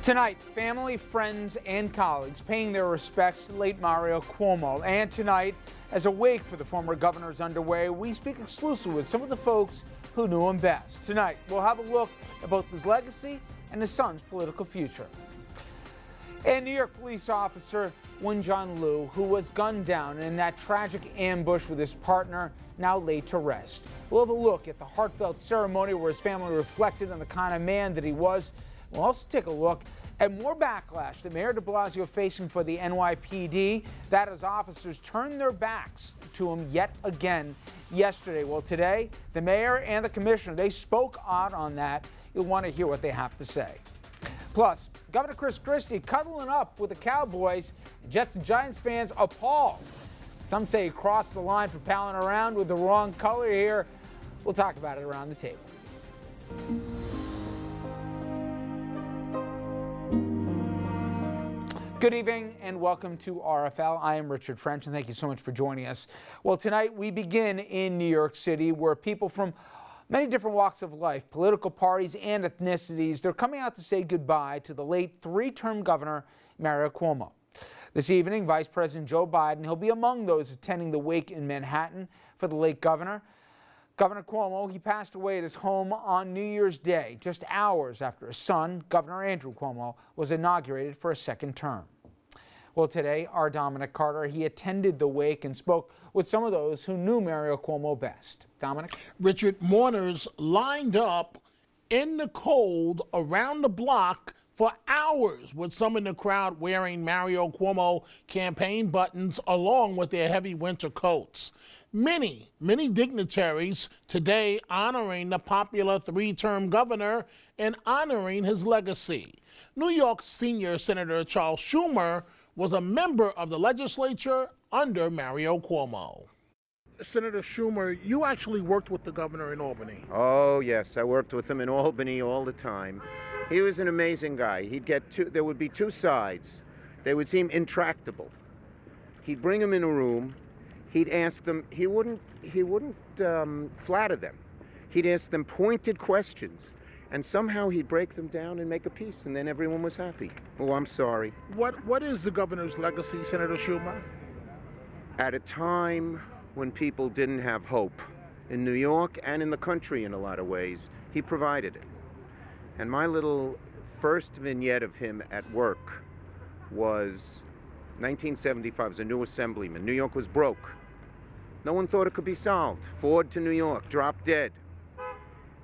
Tonight, family, friends, and colleagues paying their respects to late Mario Cuomo. And tonight, as a wake for the former governor is underway, we speak exclusively with some of the folks who knew him best. Tonight, we'll have a look at both his legacy and his son's political future. And New York police officer Won-Jon Liu, who was gunned down in that tragic ambush with his partner, now laid to rest. We'll have a look at the heartfelt ceremony where his family reflected on the kind of man that he was. We'll also take a look at more backlash that Mayor de Blasio facing for the NYPD, that as officers turned their backs to him yet again yesterday. Well, today, the mayor and the commissioner, they spoke out on that. You'll want to hear what they have to say. Plus, Governor Chris Christie cuddling up with the Cowboys. Jets and Giants fans appalled. Some say he crossed the line for palling around with the wrong color here. We'll talk about it around the table. Good evening and welcome to RFL. I am Richard French and thank you so much for joining us. Well, tonight we begin in New York City where people from many different walks of life, political parties and ethnicities, they're coming out to say goodbye to the late three-term governor, Mario Cuomo. This evening, Vice President Joe Biden, he'll be among those attending the wake in Manhattan for the late governor. Governor Cuomo, he passed away at his home on New Year's Day, just hours after his son, Governor Andrew Cuomo, was inaugurated for a second term. Well, today, our Dominic Carter, he attended the wake and spoke with some of those who knew Mario Cuomo best. Dominic? Richard, mourners lined up in the cold around the block for hours, with some in the crowd wearing Mario Cuomo campaign buttons along with their heavy winter coats. Many dignitaries today honoring the popular three-term governor and honoring his legacy. New York Senior Senator Charles Schumer was a member of the legislature under Mario Cuomo. Senator Schumer, you actually worked with the governor in Albany. Oh, yes, I worked with him in Albany all the time. He was an amazing guy. There would be two sides. They would seem intractable. He'd bring them in a room. He'd ask them, he wouldn't flatter them. He'd ask them pointed questions, and somehow he'd break them down and make a peace, and then everyone was happy. Oh, I'm sorry. What is the governor's legacy, Senator Schumer? At a time when people didn't have hope, in New York and in the country in a lot of ways, he provided it. And my little first vignette of him at work was 1975 as a new assemblyman. New York was broke. No one thought it could be solved. Ford to New York, dropped dead.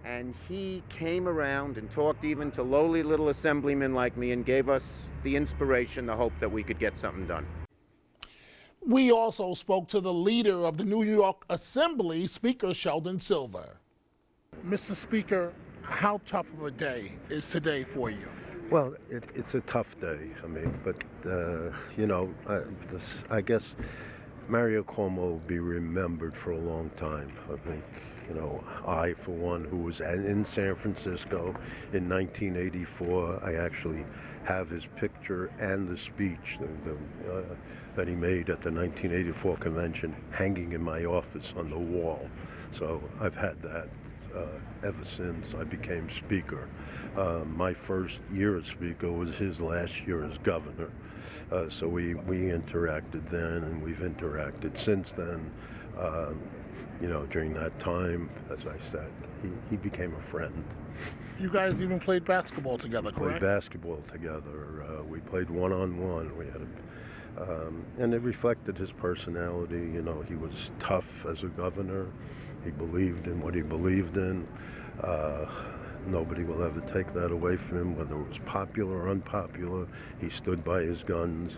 And he came around and talked even to lowly little assemblymen like me and gave us the inspiration, the hope that we could get something done. We also spoke to the leader of the New York Assembly, Speaker Sheldon Silver. Mr. Speaker, how tough of a day is today for you? Well, it's a tough day. I mean, but, I guess Mario Cuomo will be remembered for a long time. I think, I, for one, who was in San Francisco in 1984, I actually have his picture and the speech that he made at the 1984 convention hanging in my office on the wall. So I've had that ever since I became Speaker. My first year as Speaker was his last year as Governor. So we interacted then, and we've interacted since then. During that time, as I said, he became a friend. You guys even played basketball together, correct? Played basketball together. We played one-on-one. We had and it reflected his personality. He was tough as a governor. He believed in what he believed in. Nobody will ever take that away from him, whether it was popular or unpopular. He stood by his guns.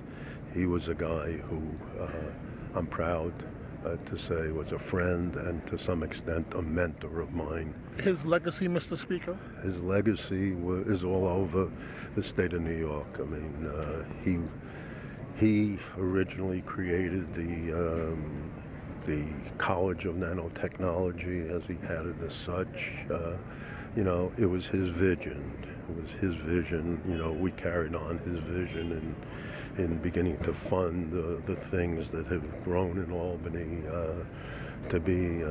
He was a guy who I'm proud to say was a friend and to some extent a mentor of mine. His legacy, Mr. Speaker? His legacy is all over the state of New York. I mean, he originally created the College of Nanotechnology, as he had it as such. It was his vision. We carried on his vision in beginning to fund the things that have grown in Albany to be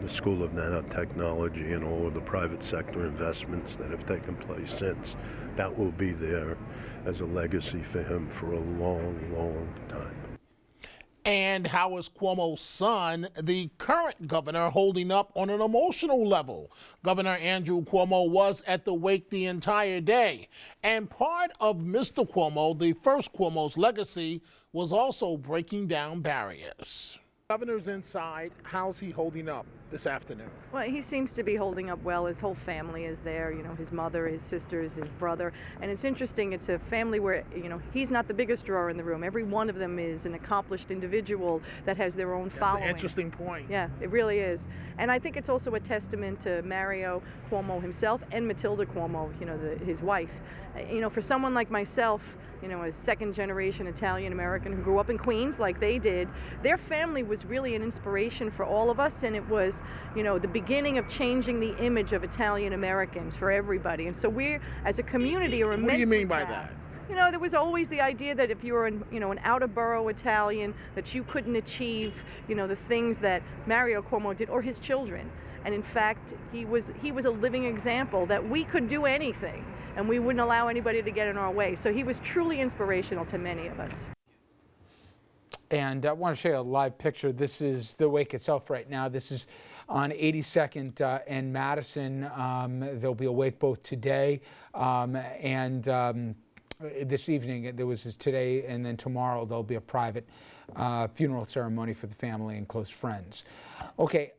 the School of Nanotechnology and all of the private sector investments that have taken place since. That will be there as a legacy for him for a long, long time. And how is Cuomo's son, the current governor, holding up on an emotional level? Governor Andrew Cuomo was at the wake the entire day. And part of Mr. Cuomo, the first Cuomos Legacy, was also breaking down barriers. Governor's inside. How's he holding up this afternoon? Well, he seems to be holding up well. His whole family is there, you know, his mother, his sisters, his brother. And it's interesting, it's a family where, you know, he's not the biggest drawer in the room. Every one of them is an accomplished individual that has their own following. That's an interesting point. Yeah, it really is. And I think it's also a testament to Mario Cuomo himself and Matilda Cuomo, you know, his wife. You know, for someone like myself, you know, a second-generation Italian-American who grew up in Queens like they did, their family was really an inspiration for all of us, and it was, you know, the beginning of changing the image of Italian-Americans for everybody. And so we, as a community, are immensely What do you mean by proud. that? You know, there was always the idea that if you were, you know, an out-of-borough Italian, that you couldn't achieve, you know, the things that Mario Cuomo did, or his children. And in fact, he was a living example that we could do anything, and we wouldn't allow anybody to get in our way. So he was truly inspirational to many of us. And I want to show you a live picture. This is the wake itself right now. This is on 82nd and Madison. There'll be a wake both today and this evening. There was this today, and then tomorrow there'll be a private funeral ceremony for the family and close friends. Okay,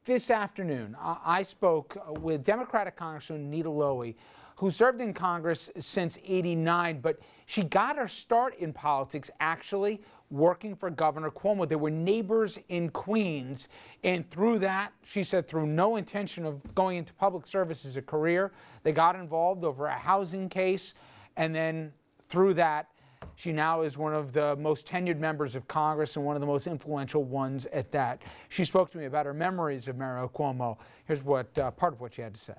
this afternoon I spoke with Democratic Congresswoman Nita Lowey, who served in Congress since '89, but she got her start in politics actually working for Governor Cuomo. They were neighbors in Queens, and through that, she said, through no intention of going into public service as a career, they got involved over a housing case, and then through that, she now is one of the most tenured members of Congress and one of the most influential ones at that. She spoke to me about her memories of Mario Cuomo. Here's what part of what she had to say.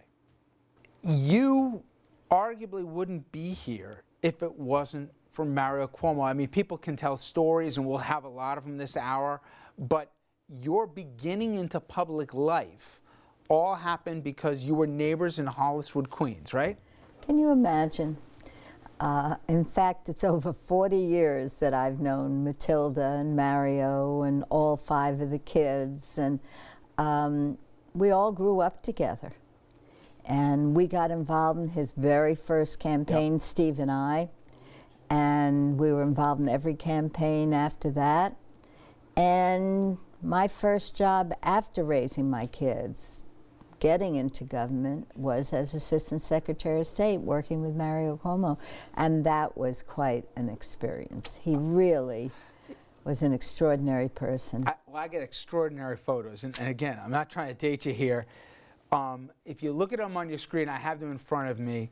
You arguably wouldn't be here if it wasn't for Mario Cuomo. I mean, people can tell stories, and we'll have a lot of them this hour, but your beginning into public life all happened because you were neighbors in Holliswood, Queens, right? Can you imagine? In fact, it's over 40 years that I've known Matilda and Mario and all 5 of the kids, and we all grew up together. And we got involved in his very first campaign, yep. Steve and I, and we were involved in every campaign after that. And my first job after raising my kids, getting into government, was as Assistant Secretary of State, working with Mario Cuomo, and that was quite an experience. He really was an extraordinary person. I get extraordinary photos, and again, I'm not trying to date you here. If you look at them on your screen, I have them in front of me.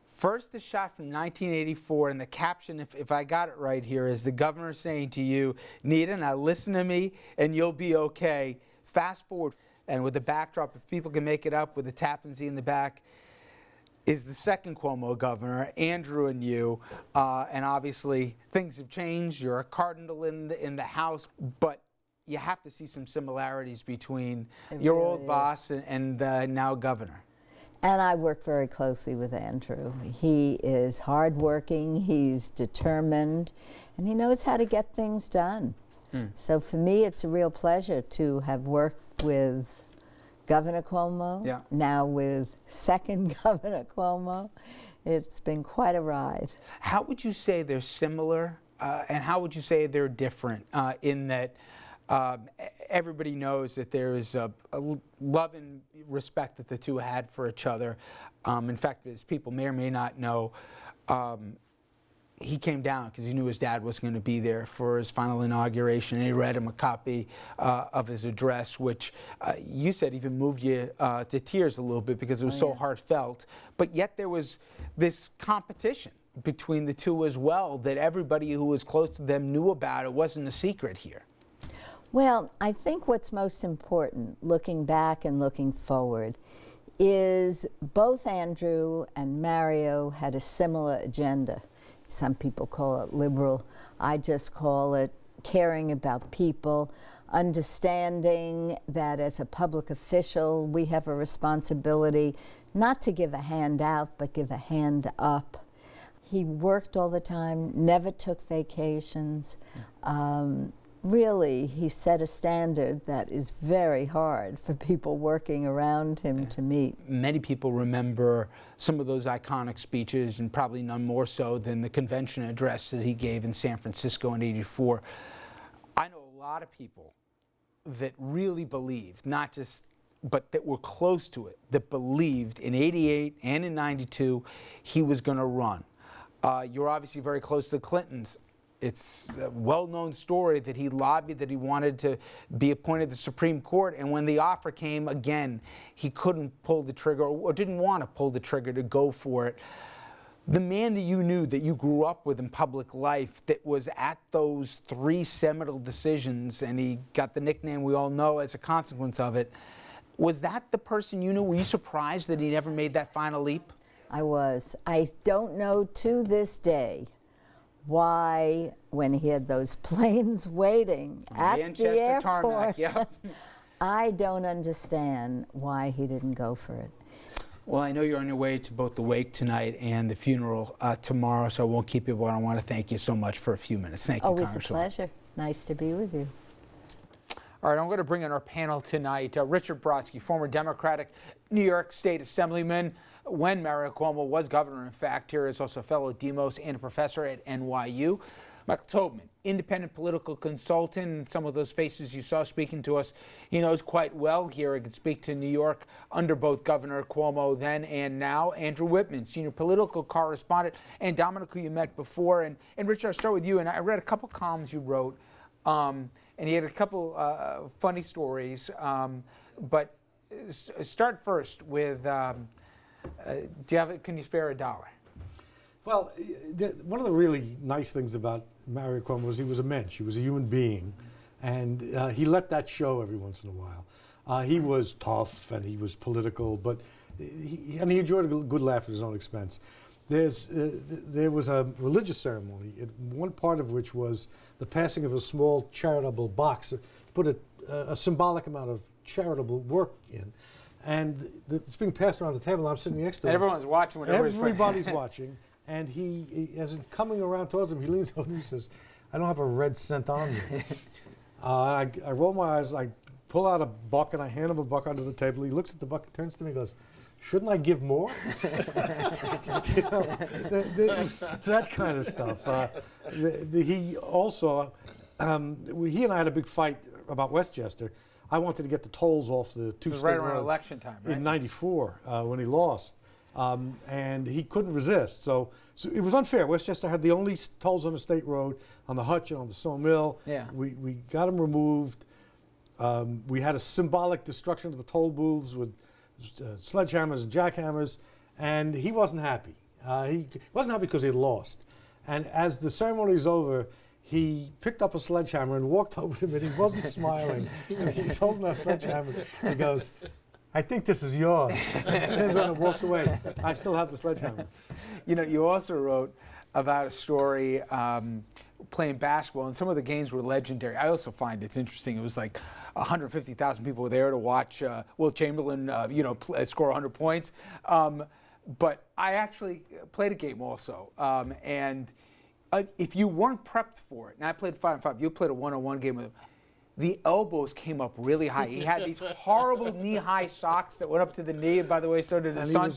First, the shot from 1984, and the caption, if I got it right here, is the governor saying to you, Nita, now listen to me, and you'll be okay. Fast forward, and with the backdrop, if people can make it up, with the Tappan Zee in the back, is the second Cuomo governor, Andrew and you, and obviously things have changed. You're a cardinal in the House, but you have to see some similarities between your old boss and the now governor. And I work very closely with Andrew. He is hardworking, he's determined, and he knows how to get things done. So for me, it's a real pleasure to have worked with Governor Cuomo, yeah. Now with second Governor Cuomo. It's been quite a ride. How would you say they're similar, and how would you say they're different in that everybody knows that there is a love and respect that the two had for each other. In fact, as people may or may not know, he came down because he knew his dad was going to be there for his final inauguration, and he read him a copy of his address, which you said even moved you to tears a little bit because it was so heartfelt. But yet there was this competition between the two as well that everybody who was close to them knew about. It wasn't a secret here. Well, I think what's most important, looking back and looking forward, is both Andrew and Mario had a similar agenda. Some people call it liberal. I just call it caring about people. understanding that as a public official, we have a responsibility not to give a hand out, but give a hand up. He worked all the time, never took vacations. Really, he set a standard that is very hard for people working around him to meet. Many people remember some of those iconic speeches, and probably none more so than the convention address that he gave in San Francisco in '84. I know a lot of people that really believed, not just, but that were close to it, that believed in '88 and in '92 he was going to run. You're obviously very close to the Clintons. It's a well-known story that he lobbied that he wanted to be appointed to the Supreme Court, and when the offer came again, he couldn't pull the trigger, or didn't want to pull the trigger to go for it. The man that you knew, that you grew up with in public life, that was at those 3 seminal decisions, and he got the nickname we all know as a consequence of it, was that the person you knew? Were you surprised that he never made that final leap? I was. I don't know to this day why, when he had those planes waiting at Manchester the airport, tarmac, yeah. I don't understand why he didn't go for it. Well, I know you're on your way to both the wake tonight and the funeral tomorrow, so I won't keep you, but I want to thank you so much for a few minutes. Thank you, Always Congresswoman. a pleasure. Nice to be with you. All right, I'm going to bring in our panel tonight. Richard Brodsky, former Democratic New York State Assemblyman when Mario Cuomo was governor. In fact, here is also a fellow Demos and a professor at NYU. Michael Tobman, independent political consultant, and some of those faces you saw speaking to us, he knows quite well here. He could speak to New York under both Governor Cuomo then and now. Andrew Whitman, senior political correspondent, and Dominic, who you met before. And Richard, I'll start with you. And I read a couple columns you wrote, and you had a couple funny stories. But start first with, can you spare $1? Well, one of the really nice things about Mario Cuomo was he was a mensch. He was a human being, and he let that show every once in a while. He was tough and he was political, but he enjoyed a good laugh at his own expense. There was a religious ceremony, one part of which was the passing of a small charitable box to put a symbolic amount of charitable work in. And it's being passed around the table. I'm sitting next to him. Everyone's watching. Everybody's watching. And as it's coming around towards him, he leans over and he says, "I don't have a red cent on me." I roll my eyes, I pull out a buck, and I hand him a buck under the table. He looks at the buck and turns to me and goes, "Shouldn't I give more?" You know, that kind of stuff. He also, he and I had a big fight about Westchester. I wanted to get the tolls off the two state right around roads election time, right? in '94 when he lost. And he couldn't resist. So it was unfair. Westchester had the only tolls on the state road, on the Hutch and on the Sawmill. Yeah. We got them removed. We had a symbolic destruction of the toll booths with sledgehammers and jackhammers, and he wasn't happy. He wasn't happy because he had lost. And as the ceremony was over, he picked up a sledgehammer and walked over to him, and he wasn't smiling. And he's holding a sledgehammer. He goes, "I think this is yours." Turns around and walks away. I still have the sledgehammer. You know, you also wrote about a story playing basketball, and some of the games were legendary. I also find it's interesting. It was like 150,000 people were there to watch Wilt Chamberlain, score 100 points. But I actually played a game also, and if you weren't prepped for it, and I played 5-on-5, you played a one-on-one game with him. The elbows came up really high. He had these horrible knee-high socks that went up to the knee, and by the way, so did his son.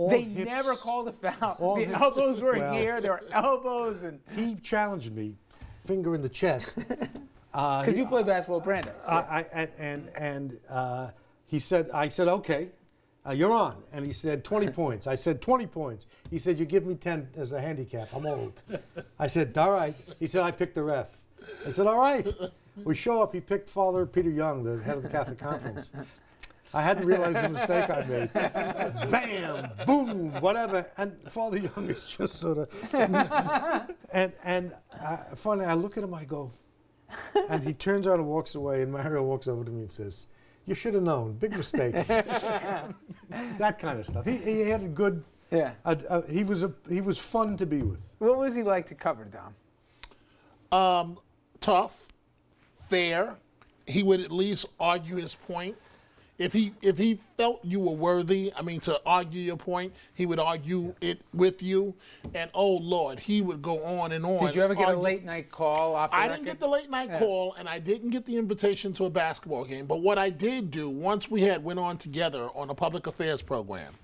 They never called a foul. The elbows were here. There were elbows, and he challenged me, finger in the chest. Because you play basketball at Brandeis. He said, I said, "Okay, you're on." And he said, 20 points. I said, 20 points. He said, "You give me 10 as a handicap. I'm old." I said, "All right." He said, "I picked the ref." I said, "All right." We show up. He picked Father Peter Young, the head of the Catholic Conference. I hadn't realized the mistake I made. Bam, boom, whatever. And Father Young is just sort of. Finally, I look at him. I go, and he turns around and walks away. And Mario walks over to me and says, "You should have known. Big mistake." That kind of stuff. He had a good. Yeah. He was fun to be with. What was he like to cover, Dom? Tough, fair, he would at least argue his point. If he felt you were worthy, I mean, to argue your point, he would argue it with you. And oh Lord, he would go on and on. Did you ever get a late night call off the I record? didn't get the late night call, and I didn't get the invitation to a basketball game. But what I did do, once we had went on together on a public affairs program,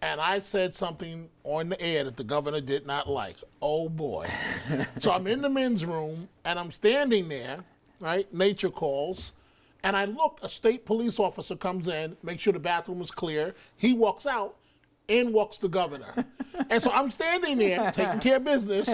and I said something on the air that the governor did not like. Oh boy. So I'm in the men's room, and I'm standing there, right? Nature calls. And I look, a state police officer comes in, makes sure the bathroom is clear. He walks out, in walks the governor. And so I'm standing there, taking care of business,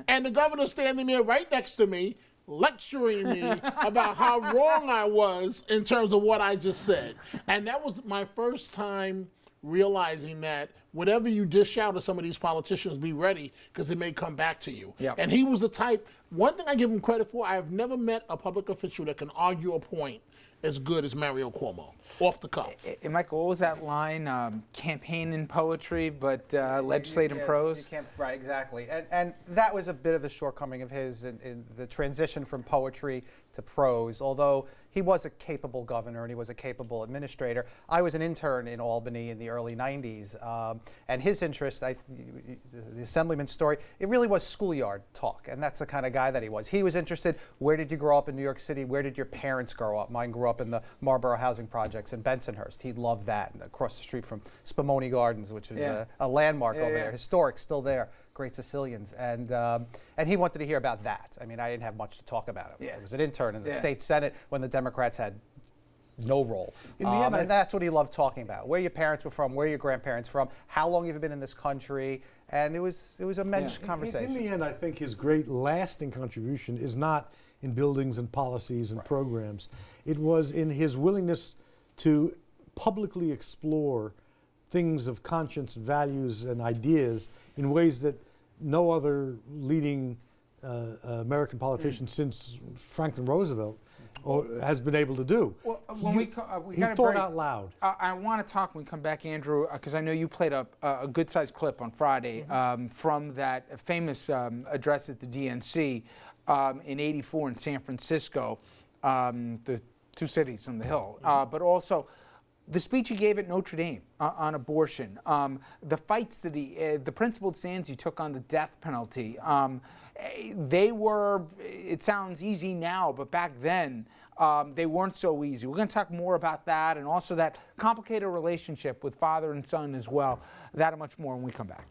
and the governor's standing there right next to me, lecturing me about how wrong I was in terms of what I just said. And that was my first time realizing that whatever you dish out to some of these politicians, be ready, because it may come back to you. Yep. And he was the type, one thing I give him credit for, I have never met a public official that can argue a point as good as Mario Cuomo, off the cuff. And Michael, what was that line? Campaign in poetry, but legislate in prose? You can't, right, exactly. And that was a bit of a shortcoming of his in the transition from poetry to prose, although he was a capable governor and he was a capable administrator. I was an intern in Albany in the early 90s, and his interest, the Assemblyman's story, it really was schoolyard talk, and that's the kind of guy that he was. He was interested, where did you grow up in New York City? Where did your parents grow up? Mine grew up in the Marlborough housing projects in Bensonhurst. He loved that, and across the street from Spumoni Gardens, which is a landmark over there, historic, still there. Great Sicilians, and he wanted to hear about that. I mean, I didn't have much to talk about. I was an intern in the state Senate when the Democrats had no role. In the end, and that's what he loved talking about: where your parents were from, where your grandparents from, how long you've been in this country, and it was a mensch conversation. In the end, I think his great lasting contribution is not in buildings and policies and programs. It was in his willingness to publicly explore things of conscience, values, and ideas in ways that no other leading American politician since Franklin Roosevelt has been able to do. Well, when he thought out loud. I want to talk when we come back, Andrew, because I know you played a good-sized clip on Friday from that famous address at the DNC in '84 in San Francisco, the two cities on the Hill, but also the speech he gave at Notre Dame on abortion, the fights that the principled stands he took on the death penalty, they were, it sounds easy now, but back then they weren't so easy. We're going to talk more about that and also that complicated relationship with father and son as well. That and much more when we come back.